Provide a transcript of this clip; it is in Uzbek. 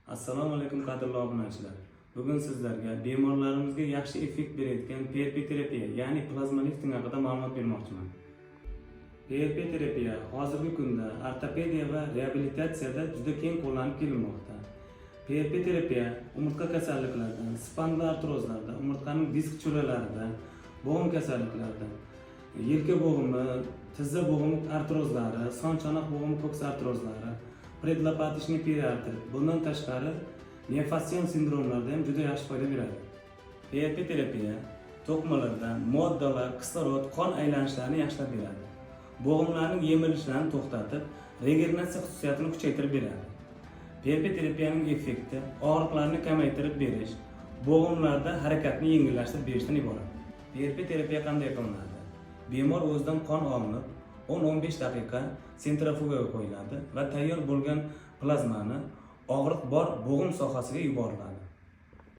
Assalomu alaykum qadrli obunachilar. Bugun sizlarga bemorlarimizga yaxshi effekt beradigan PRP terapiya, ya'ni plazma lifting haqida ma'lumot bermoqchiman. PRP terapiya hozirgi kunda ortopediya va reabilitatsiyada juda keng qo'llanib kelinmoqda. PRP terapiya umurtqa kasalliklaridan, spondiloartrozlarda, umurtqaning disk cho'lalarida, bo'g'im kasalliklarida, yelka bo'g'imi, tizza bo'g'imi artrozlari, son chanoq bo'g'imi ko'ks artrozlari, predlopatishniy periartrit, bundan tashqari nefassion sindromlarda ham juda yaxshi foyda beradi. PRP terapiya to'qimalarda moddalar, kislorod, qon aylanishlarini yaxshilab beradi. Bo'g'imlarning yemilishlarini to'xtatib, regeneratsiya xususiyatini kuchaytirib beradi. PRP terapiyaning effekti og'riqlarni kamaytirib berish, bo'g'imlarda harakatni yengillashtirib berishdan iborat. PRP terapiya qanday qilinadi? Bemor o'zidan qon olinib, 10-15 daqiqa sentrifugaga qo'yiladi va tayyor bo'lgan plazmani og'riq bor bo'g'im sohasiga yuboriladi.